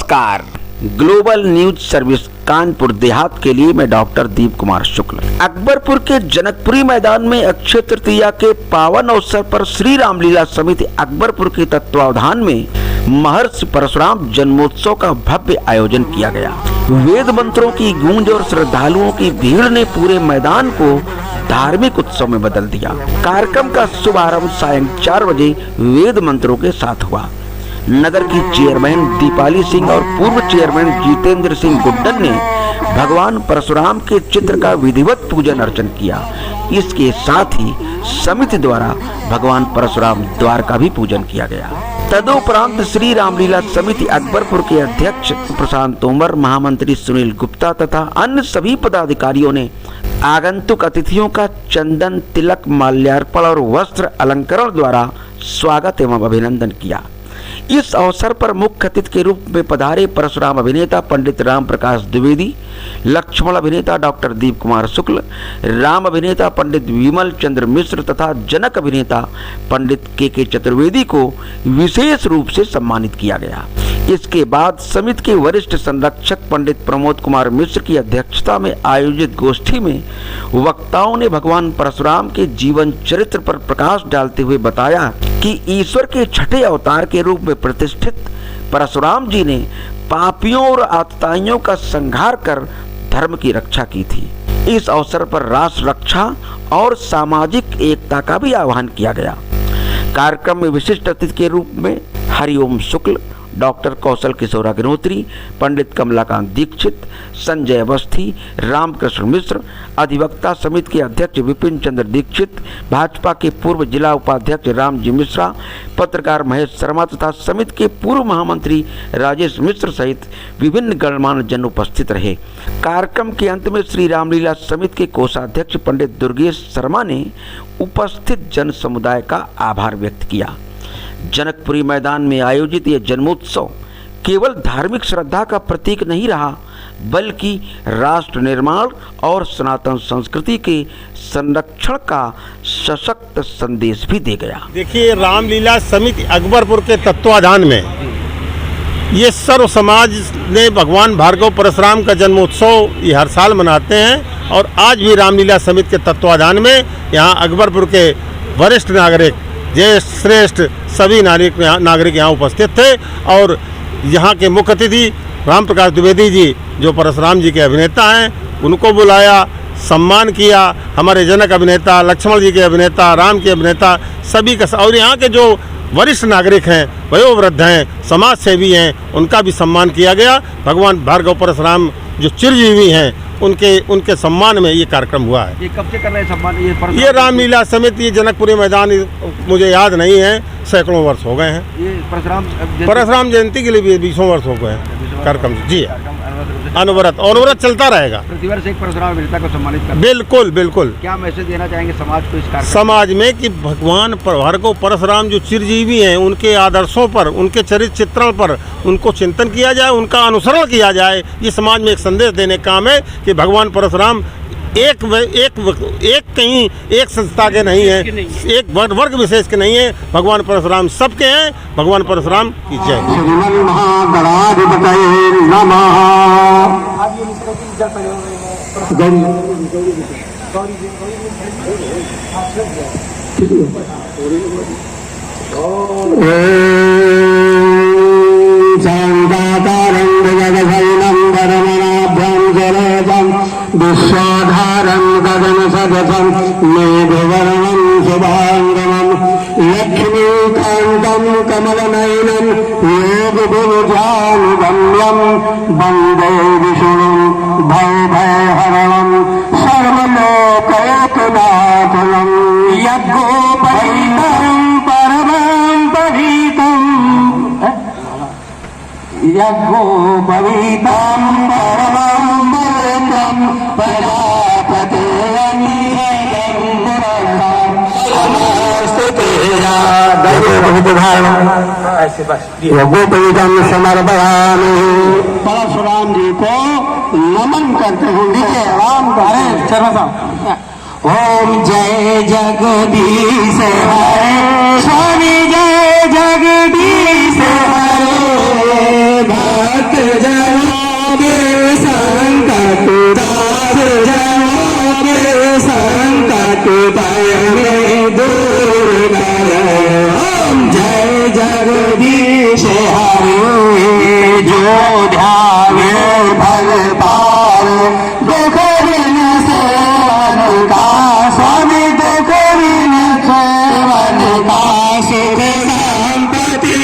नमस्कार। Global news service Kanpur Dehat के लिए मैं डॉक्टर दीप कुमार शुक्ल। अकबरपुर के जनकपुरी मैदान में अक्षय तृतीया के पावन अवसर पर श्री रामलीला समिति अकबरपुर के तत्वावधान में महर्षि परशुराम जन्मोत्सव का भव्य आयोजन किया गया। वेद मंत्रों की गूंज और श्रद्धालुओं की भीड़ ने पूरे मैदान को धार्मिक उत्सव में बदल दिया। कार्यक्रम का शुभारंभ सायं 4 बजे वेद मंत्रों के साथ हुआ। नगर की चेयरमैन दीपाली सिंह और पूर्व चेयरमैन जितेंद्र सिंह गुड्डन ने भगवान परशुराम के चित्र का विधिवत पूजन अर्चन किया। इसके साथ ही समिति द्वारा भगवान परशुराम द्वार का भी पूजन किया गया। तदुपरांत श्री रामलीला समिति अकबरपुर के अध्यक्ष प्रशांत तोमर, महामंत्री सुनील गुप्ता तथा अन्य सभी पदाधिकारियों ने आगंतुक अतिथियों का चंदन, तिलक, माल्यार्पण और वस्त्र अलंकरण द्वारा स्वागत एवं अभिनंदन किया। इस अवसर पर मुख्य अतिथि के रूप में पधारे परशुराम अभिनेता पंडित राम प्रकाश द्विवेदी, लक्ष्मण अभिनेता डॉक्टर दीप कुमार शुक्ल, राम अभिनेता पंडित विमल चंद्र मिश्र तथा जनक अभिनेता पंडित के चतुर्वेदी को विशेष रूप से सम्मानित किया गया। इसके बाद समिति के वरिष्ठ संरक्षक पंडित प्रमोद कुमार मिश्र की अध्यक्षता में आयोजित गोष्ठी में वक्ताओं ने भगवान परशुराम के जीवन चरित्र पर प्रकाश डालते हुए बताया कि ईश्वर के छठे अवतार के रूप में प्रतिष्ठित परशुराम जी ने पापियों और आतताइयों का संहार कर धर्म की रक्षा की थी। इस अवसर पर राष्ट्र रक्षा और सामाजिक एकता का भी आह्वान किया गया। कार्यक्रम में विशिष्ट अतिथि के रूप में हरिओम शुक्ल, डॉक्टर कौशल किशोर अग्निहोत्री, पंडित कमलाकांत दीक्षित, संजय अवस्थी, रामकृष्ण मिश्र, अधिवक्ता समिति के अध्यक्ष विपिन चंद्र दीक्षित, भाजपा के पूर्व जिला उपाध्यक्ष रामजी मिश्रा, पत्रकार महेश शर्मा तथा समिति के पूर्व महामंत्री राजेश मिश्र सहित विभिन्न गणमान्य जन उपस्थित रहे। कार्यक्रम के अंत में श्री रामलीला समिति के कोषाध्यक्ष पंडित दुर्गेश शर्मा ने उपस्थित जन समुदाय का आभार व्यक्त किया। जनकपुरी मैदान में आयोजित यह जन्मोत्सव केवल धार्मिक श्रद्धा का प्रतीक नहीं रहा, बल्कि राष्ट्र निर्माण और सनातन संस्कृति के संरक्षण का सशक्त संदेश भी दे गया। देखिए, रामलीला समिति अकबरपुर के तत्वाधान में ये सर्व समाज ने भगवान भार्गव परशुराम का जन्मोत्सव ये हर साल मनाते हैं और आज भी रामलीला समिति के तत्वाधान में यहाँ अकबरपुर के वरिष्ठ नागरिक, ज्येष्ठ श्रेष्ठ सभी नागरिक यहाँ उपस्थित थे और यहाँ के मुख्य अतिथि राम प्रकाश द्विवेदी जी जो परशुराम जी के अभिनेता हैं उनको बुलाया, सम्मान किया। हमारे जनक अभिनेता, लक्ष्मण जी के अभिनेता, राम के अभिनेता सभी का, और यहाँ के जो वरिष्ठ नागरिक हैं, वयोवृद्ध हैं, समाज सेवी हैं, उनका भी सम्मान किया गया। भगवान भार्गव परशुराम जो चिरजीवी हैं उनके सम्मान में ये कार्यक्रम हुआ है। ये कब से कर रहे हैं सम्मान? ये रामलीला समिति, ये जनकपुरी मैदान, मुझे याद नहीं है, सैकड़ों वर्ष हो गए हैं। ये परशुराम जयंती के लिए भी 20 वर्ष हो गए हैं कार्यक्रम। जी, अनवरत चलता रहेगा। प्रतिवर्ष एक परशुराम अभिनेता को सम्मानित कर। बिल्कुल बिल्कुल। क्या मैसेज देना चाहेंगे समाज को इस कार्यक्रम? समाज में कि भगवान भार्गव परशुराम जो चिरजीवी हैं, उनके आदर्शों पर, उनके चरित्र चित्रण पर उनको चिंतन किया जाए, उनका अनुसरण किया जाए। ये समाज में एक संदेश देने का काम है कि भगवान परशुराम एक कहीं एक संस्था के नहीं है, एक वर्ग विशेष के नहीं है। भगवान परशुराम सबके हैं। भगवान परशुराम की जय। विश्वाधारं गगन सदसं मेघवर्णं शुभांगमं लक्ष्मीकान्तं कमलनयनं योगगुरुजानुगम्यं वन्दे विष्णुं भवभयहरणं सर्वलोकैकनाथनं यज्ञोपवीतं परमं पवित्रं यज्ञोपवीतं परमं पवित्रं परशुराम जी को नमन करते हैं। राम ओम जय जगदीश हरे स्वामी, जय जगदीश हरे। भक्त जनों के संकट दास जनों के संकट भय दूर करे। जय जगदीश हरे जो ध्यावे भल पार दुख बिन सेवन का स्वामी दुख बिन सेवन का सुख संपत्ति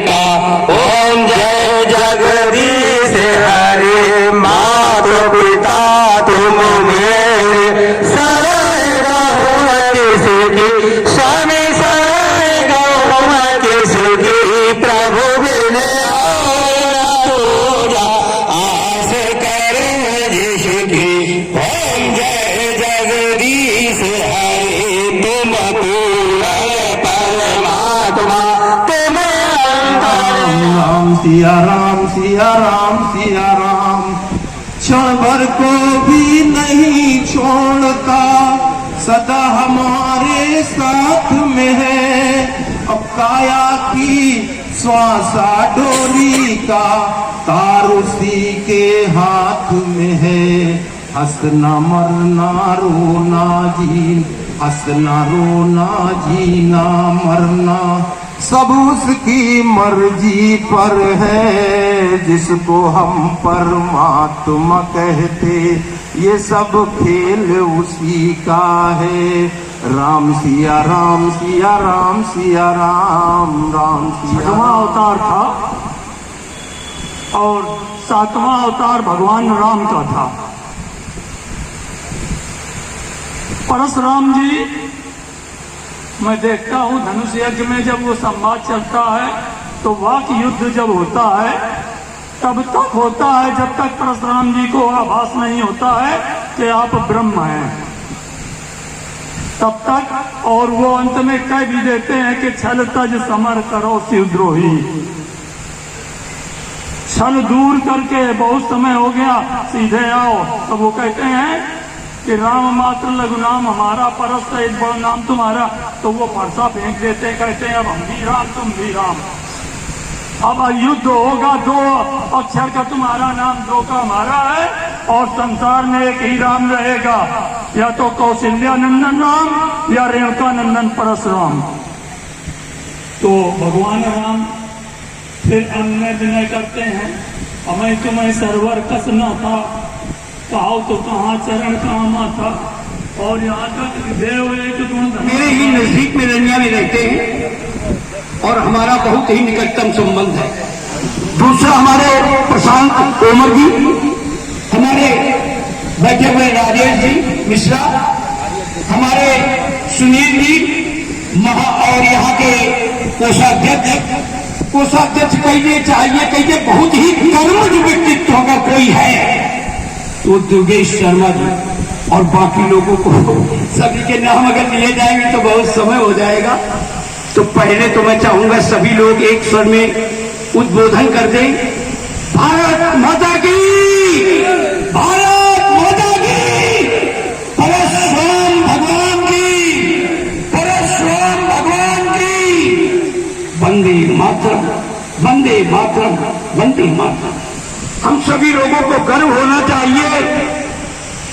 का। ओम जय जगदीश हरे माता पिता तुम मेरे सराय किसकी स्वामी सराय किसकी प्रभु बिने पूजा आस करे जिसकी। ओम जय जगदीश हरे तुम पूर्ण परमात्मा तुम राम सिया राम सिया राम सिया राम। क्षण भर को भी नहीं छोड़ता सदा हमारे साथ में है। अब काया की श्वासा डोरी का तार उसी के हाथ में है। हंसना मरना रोना जी हंसना रोना जीना मरना सब उसकी मर्जी पर है। जिसको हम परमात्मा कहते ये सब खेल उसी का है। राम सिया राम सिया राम सिया राम राम सिया। छठवां अवतार था और सातवां अवतार भगवान राम का था। परशुराम जी मैं देखता हूँ धनुष यज्ञ में जब वो संवाद चलता है तो वाक युद्ध जब होता है तब तक होता है जब तक परशुराम जी को आभास नहीं होता है कि आप ब्रह्म हैं तब तक। और वो अंत में कह भी देते हैं कि छल तज समर करो शिवद्रोही। छल दूर करके बहुत समय हो गया सीधे आओ। तो वो कहते हैं कि राम मात्र लघु नाम हमारा परस एक बड़ा नाम तुम्हारा। तो वो फरसा फेंक देते कहते हैं अब हम भी राम तुम भी राम। अब युद्ध होगा दो अक्षर का तुम्हारा नाम दो का हमारा है और संसार में एक ही राम रहेगा या तो कौशल्या नंदन राम या रेणुका नंदन परशुराम। तो भगवान राम फिर अन्य विनय करते हैं हमें तुम्हें सरवर कसना था कहो तो कहाँ चरण कहाँ था। और यहाँ तक देव एक गुण मेरे ही नजदीक में रनिया में रहते हैं और हमारा बहुत ही निकटतम संबंध है। दूसरा हमारे प्रशांत तोमर जी हमारे बैठे हुए राजेश जी मिश्रा हमारे सुनील जी और यहाँ के कोषाध्यक्ष कहिए चाहिए कहिए बहुत ही कर्मठ व्यक्तित्व अगर कोई है तो दुर्गेश शर्मा जी और बाकी लोगों को सभी के नाम अगर लिए जाएंगे तो बहुत समय हो जाएगा। तो पहले तो मैं चाहूंगा सभी लोग एक स्वर में उद्बोधन कर दें। भारत माता की भारत माता की परशुराम भगवान की परशुराम भगवान की वंदे मातरम वंदे मातरम वंदे मातरम। हम सभी लोगों को गर्व होना चाहिए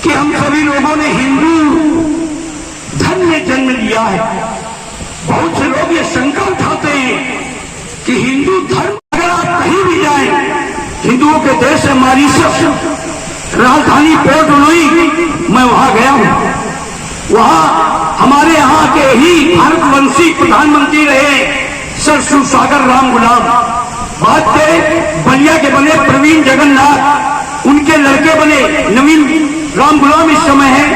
कि हम सभी लोगों ने हिंदू धर्म में जन्म लिया है। बहुत से लोग ये शंका उठाते हैं कि हिंदू धर्म अगर आप कहीं भी जाएं हिंदुओं के देश है मॉरिशस राजधानी पोर्ट लुई मैं वहां गया हूं। वहां हमारे यहाँ के ही भारतवंशी प्रधानमंत्री रहे सर शिवसागर राम गुलाम। बात करें बलिया के बने प्रवीण जगन्नाथ उनके लड़के बने नवीन राम गुलाम इस समय है।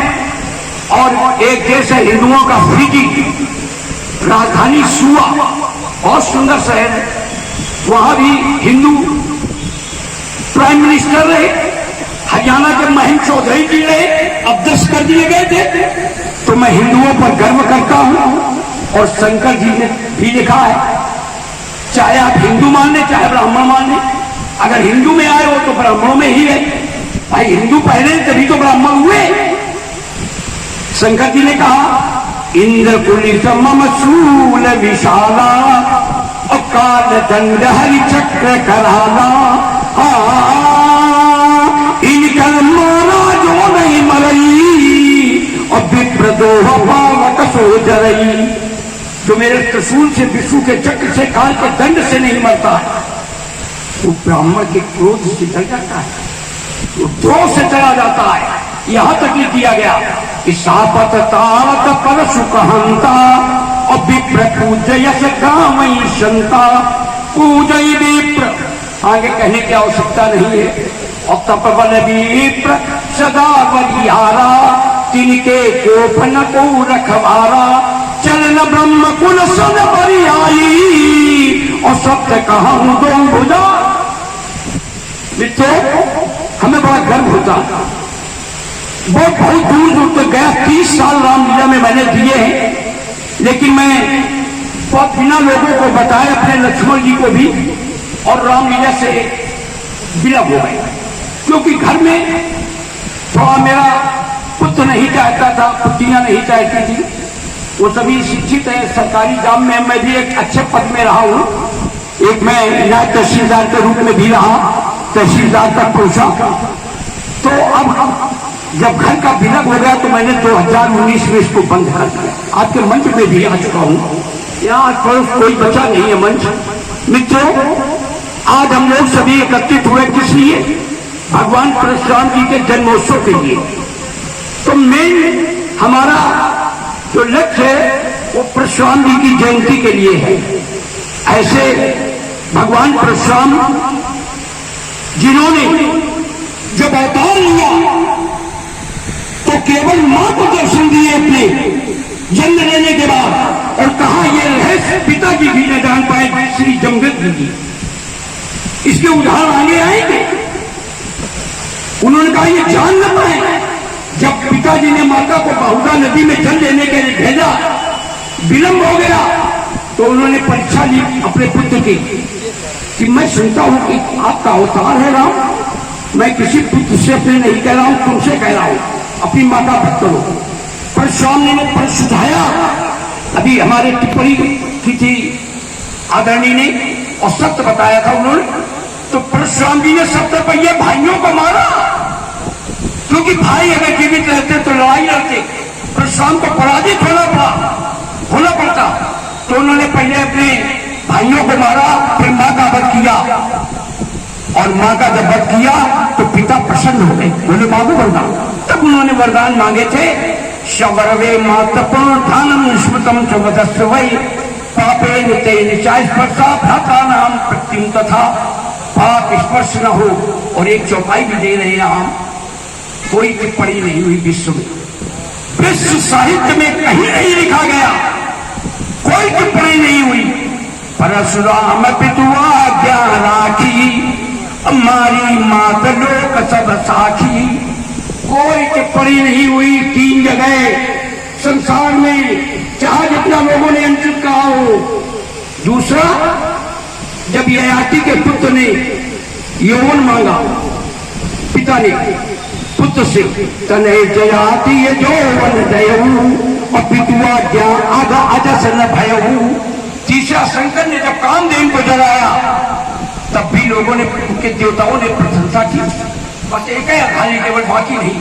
और एक देश है हिंदुओं का फिजी राजधानी सुआ बहुत सुंदर शहर है वहां भी हिंदू प्राइम मिनिस्टर रहे। हरियाणा के महेंद्र चौधरी जी रहे अब 10 कर दिए गए थे। तो मैं हिंदुओं पर गर्व करता हूं और शंकर जी ने भी लिखा है चाहे आप हिंदू मान लें चाहे ब्राह्मण मान लें अगर हिंदू में आए हो तो ब्राह्मणों में ही है। भाई हिंदू पहले तभी तो ब्राह्मण हुए। शंकर जी ने कहा इंद्रकुलित ममसूल विशाला और काल दंड हरि चक्र कराला। इनका मारा जो नहीं मरई और विप्रदोह पावक सो जरई। जो मेरे त्रिशूल से विष्णु के चक्र से काल के दंड से नहीं मरता है वो ब्राह्मण के क्रोध से डर जाता है, वो द्रोह से चला जाता है। यहां तक लिख दिया गया कि सापत तात परशु कहंता और विप्र पूजयस कामई संता। पूजय विप्र आगे कहने की आवश्यकता नहीं है। और तपबल विप्र सदा बलिहारा तिनके कोपन को रखवारा। चलन ब्रह्म कुल सन बरियाई और सत्य कहा हूं दो भुजा। मित्रों हमें बड़ा गर्व होता है, बहुत दूर दूर तक गया। 30 साल रामलीला में मैंने दिए हैं, लेकिन मैं बहुत बिना लोगों को बताए अपने लक्ष्मण जी को भी और रामलीला से विलग हो गए, क्योंकि घर में थोड़ा मेरा पुत्र नहीं चाहता था, पुत्रियां नहीं चाहती थी। वो सभी शिक्षित है, सरकारी जॉब में मैं भी एक अच्छे पद में रहा हूं। एक मैं नायब तहसीलदार के रूप में भी रहा, तहसीलदार तक पहुंचा। तो अब जब घर का विलग हो गया तो मैंने 2019 में इसको बंद कर दिया। आपके मंच में भी आ चुका हूं, यहाँ पर कोई बचा नहीं है मंच। मित्रों आज हम लोग सभी एकत्रित हुए किस लिए? भगवान परशुराम जी के जन्मोत्सव के लिए। तो मेन हमारा जो लक्ष्य है वो परशुराम जी की जयंती के लिए है। ऐसे भगवान परशुराम जिन्होंने जब अवतार लिया तो केवल मां को दर्शन दिए अपने जन्म लेने के बाद, और कहा यह रहस्य पिताजी भी न जान पाए श्री जमदग्नि जी। इसके उदाहरण आगे आएंगे। उन्होंने कहा ये जान न पाए। जब पिताजी ने माता को बाहुदा नदी में जल लेने के लिए भेजा, विलंब हो गया, तो उन्होंने परीक्षा ली अपने पुत्र की कि मैं सुनता हूं कि आपका अवतार है राम, मैं किसी पुत्र से अपने नहीं कह रहा हूं, तुमसे कह रहा हूं, अपनी माता पर करो। परशुराम ने प्रश्न सुझाया, अभी हमारे टिप्पणी की थी आदरणीय ने और सत्य बताया था उन्होंने। तो परशुराम जी ने 70 पहिए भाइयों को मारा, क्योंकि भाई अगर जीवित रहते तो लड़ाई लड़ते, परशुराम को पराजित होना पड़ता। तो उन्होंने पहले अपने भाइयों को मारा, फिर मां का वध किया, और मां का जब वध किया तो पिता प्रसन्न हो गए, बोले मांगो वरदान। तब उन्होंने वरदान मांगे थे, शबरवे मातपुर धानम स्मृतम चवदस्व वै पापे निते निचाय स्पर्शा भ्राता नाम प्रत्युम तथा पाप स्पर्श न हो। और एक चौपाई भी दे रहे हैं हम, कोई टिप्पणी नहीं हुई विश्व में, विश्व साहित्य में कहीं नहीं लिखा गया, कोई टिप्पणी नहीं हुई। परशुराम पितुआ ज्ञान राखी हमारी मात लोक सब साखी। कोई टिप्पणी नहीं हुई 3 जगह संसार में, चाहे जितना लोगों ने अंकित कहा हो। दूसरा, जब ययाति के पुत्र ने यौवन मांगा पिता ने पुत्र से, तने जयाति ये यौवन दयऊ और पितुआ ज्ञान आधा आजा से न भयऊ। तीसरा, शंकर ने जब कामदेव को जलाया तब भी लोगों ने, उनके देवताओं ने प्रशंसा की। बस एक है खाली, केवल बाकी नहीं।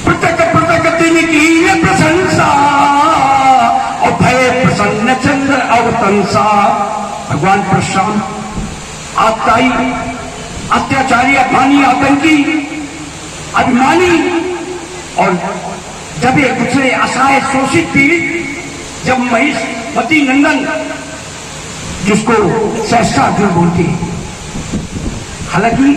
पृथक पृथक दिन की प्रशंसा और भय प्रसन्न चंद्र अवतंसा। भगवान परशुराम आत्ताई, अत्याचारी, अभिमानी, आतंकी, अभिमानी, और जब एक दूसरे असहाय शोषित पीड़ित, जब महिषमती नंदन जिसको सहस्त्रार्जुन बोलते हैं, हालांकि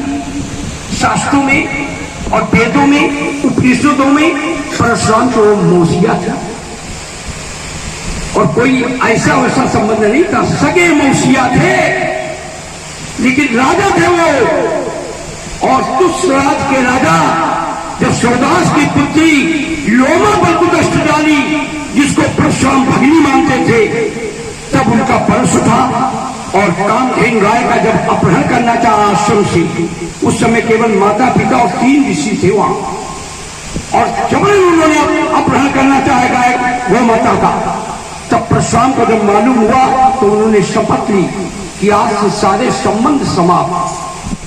शास्त्रों में और वेदों में उपनिषदों में परशुराम को मौसिया था, और कोई ऐसा वैसा संबंध नहीं था, सगे मौसिया थे, लेकिन राजा थे वो। और तुषराज के राजा जब सूरदास की पुत्री लोमा पर कुदष्ट डाली, जिसको परशुराम भगिनी मानते थे, तब उनका परश उठा और कामधेनु राय का जब अपहरण करना चाहा आश्रम से, उस समय केवल माता पिता और 3 ऋषि थे वहां, और जबरन उन्होंने अपहरण करना चाहेगा गौ माता का। तब परशुराम को जब मालूम हुआ तो उन्होंने शपथ ली कि आज से सारे संबंध समाप्त।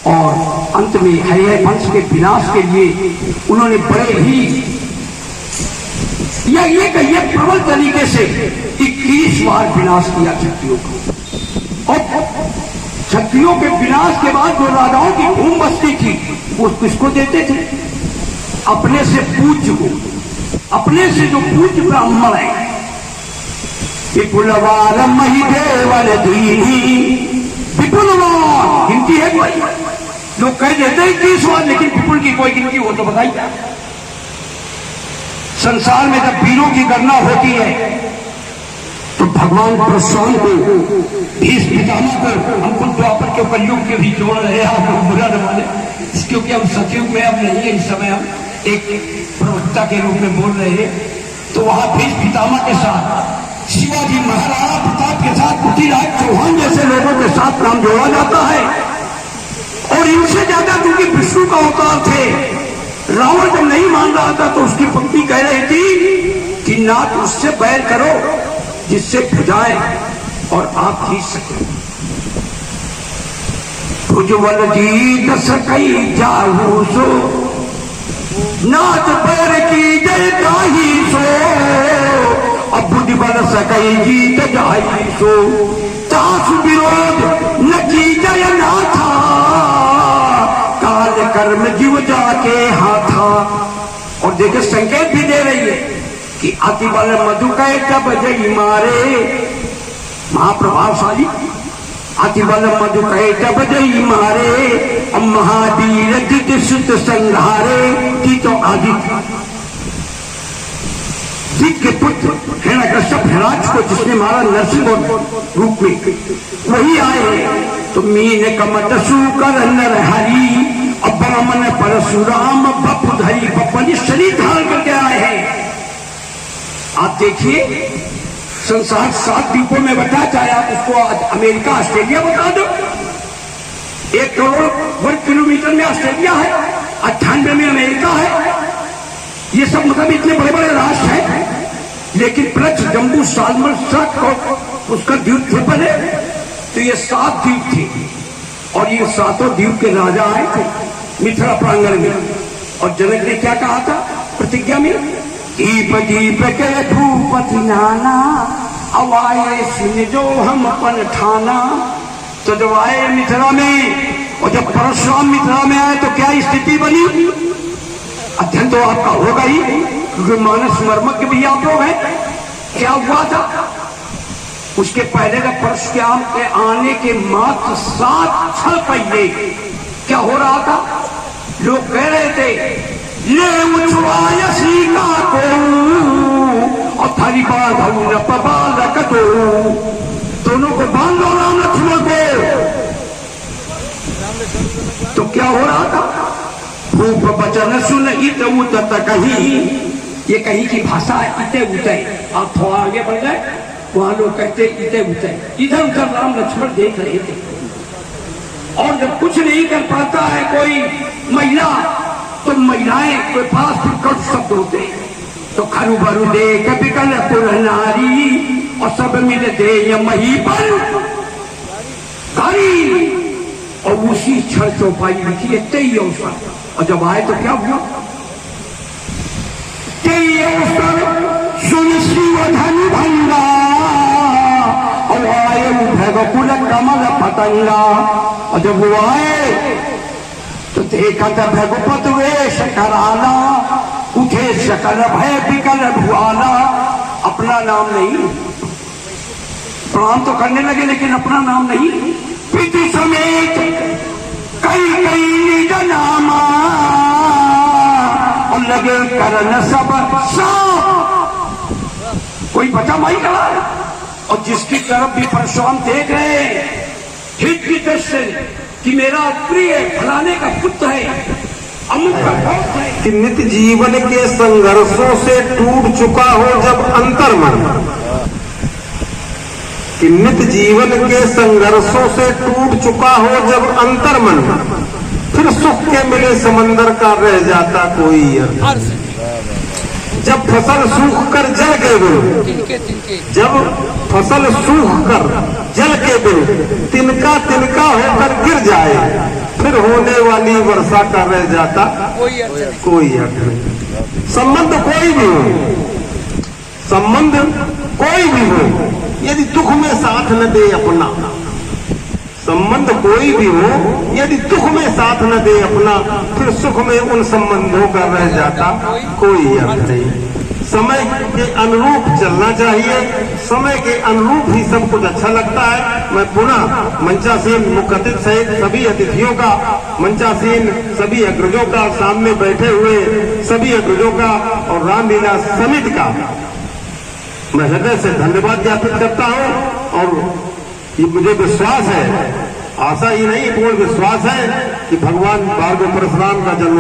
और अंत में हरिहर वंश के विनाश के लिए उन्होंने बड़े ही ये कहिए प्रबल तरीके से 21 बार विनाश किया क्षत्रियों को। और क्षत्रियों के विनाश के बाद जो राजाओं की भूम बस्ती थी वो किसको देते थे? अपने से पूज्य को, अपने से जो पूज्य ब्राह्मण है। विपुलवान महिदेवन दीनी, विपुलवान गिनती है कोई? लोग कह देते हैं 21 बार, लेकिन विपुल की कोई गिनती हो तो बताइए। संसार में जब वीरों की गणना होती है तो भगवान परशुराम को भीष्म पितामह को हमको द्वापर के कलयुग के भी जोड़ रहे हैं। आप लोग बुरा न माने, क्योंकि हम सतयुग में अब नहीं है, इस समय हम एक प्रवक्ता के रूप में बोल रहे हैं। तो वहां भीष्म पितामह के साथ शिवाजी महाराणा प्रताप के साथ पृथ्वीराज चौहान जैसे लोगों के साथ नाम जोड़ा जाता है। और इनसे ज्यादा क्योंकि विष्णु का अवतार थे। रावण जब नहीं मान रहा था तो उसकी पत्नी कह रही थी कि नाथ उससे बैर करो जिससे भुजाए और आप जीत सके। उज्ज्वल जीत सकई जाहू सो, नाथ बैर की जय काही सो, अब बुद्धि बल सकई जीत जाही सो, तास विरोध न की जय नाथा, काल कर्म जीव जाके हाथा। और देखिए संकेत भी दे रही है कि अति बल मधु कहे तब जई मारे, महाप्रभावशाली अति बल मधु कहे तब जई मारे, अब महावीर दित सुत संहारे की तो आदित्य दित के पुत्र हिरण्यकश्यप हिराज को जिसने मारा नरसिंह रूप में, वही आए। तो मीन कमट सूकर नर हरि, और ब्राह्मण परशुराम बपुधरी बपनी शरीर धारण करके आए हैं। आप देखिए संसार 7 द्वीपों में बटा, चाहे आप उसको अमेरिका ऑस्ट्रेलिया बता दो। 1 करोड़ वर्ग किलोमीटर में ऑस्ट्रेलिया है, 98 में अमेरिका है। ये सब मतलब इतने बड़े बड़े राष्ट्र हैं, लेकिन प्रच जम्बू सालमन सक और उसका द्वीप थे पहले। तो ये 7 द्वीप थे और ये 7 द्वीप के राजा आए थे मिथिला प्रांगण में। और जनक ने क्या कहा था प्रतिज्ञा में? दीप दीप के धूपति नाना, अब आए सुन जो हम अपन ठाना। तो जब आए मिथिला में और जब परशुराम मिथिला में आए तो क्या स्थिति बनी? अध्ययन तो आपका होगा ही, क्योंकि मानस मर्मज्ञ भी आप लोग हैं। क्या हुआ था? उसके पहले जब परशुराम के आने के मात्र 7 साल पहले क्या हो रहा था? लोग कह रहे थे ले उछवाय सीता को और थारी बांधू न पबालक दो, दोनों को बांध दो राम लक्ष्मण को। तो क्या हो रहा था? रूप वचन सुन इत उत कहीं, ये कहीं की भाषा है इते उते। आप थोड़ा आगे बढ़ गए, वहां लोग कहते इते उते। इधर उधर राम लक्ष्मण देख रहे थे। और जब कुछ नहीं कर पाता है कोई महिला, तो महिलाएं कोई पास फिर कट शब्द होते। तो खरु भरु देख बिकल पुर नारी, और सब मिल दे मही पर कारी। और उसी क्षण चौपाई लिखी है 23 अवसर। और जब आए तो क्या हुआ? 23 अवसर सुन शिव धन भंगा, और आए भगकुल कमल पतंगा। और जब वो आए तो देखा था भगुपत वेश कराना, उठे सकल भय बिकल भुआना। अपना नाम नहीं, प्रणाम तो करने लगे लेकिन अपना नाम नहीं। पितु समेत कई कई निज नामा, और लगे करन सब सांप। कोई बचा माई करा। और जिसकी तरफ भी परशुराम देख रहे हित की दृष्टि कि मेरा प्रिय फलाने का पुत्र है, अमुक का भक्त है। कि नित्य जीवन के संघर्षों से टूट चुका हो जब अंतर्मन, कि नित्य जीवन के संघर्षों से टूट चुका हो जब अंतर्मन, फिर सुख के मिले समंदर का रह जाता कोई अर्थ। जब फसल सूख कर जल के गिरे, जब फसल सूख कर जल के गिरे, तिनका तिनका होकर गिर जाए, फिर होने वाली वर्षा का रह जाता कोई अर्थ नहीं। संबंध कोई भी हो, संबंध कोई भी हो, यदि दुख में साथ न दे अपना, संबंध कोई भी हो यदि दुख में साथ न दे अपना, फिर सुख में उन संबंधों का रह जाता कोई अर्थ नहीं। समय के अनुरूप चलना चाहिए, समय के अनुरूप ही सब कुछ अच्छा लगता है। मैं पुनः मंचासीन मुख्य अतिथि सहित सभी अतिथियों का, मंचासीन सभी अग्रजों का, सामने बैठे हुए सभी अग्रजों का और रामलीला समिति का मैं हृदय से धन्यवाद ज्ञापित करता हूँ। और ये मुझे विश्वास है, आशा ही नहीं पूर्ण विश्वास है कि भगवान भार्गव परशुराम का जन्म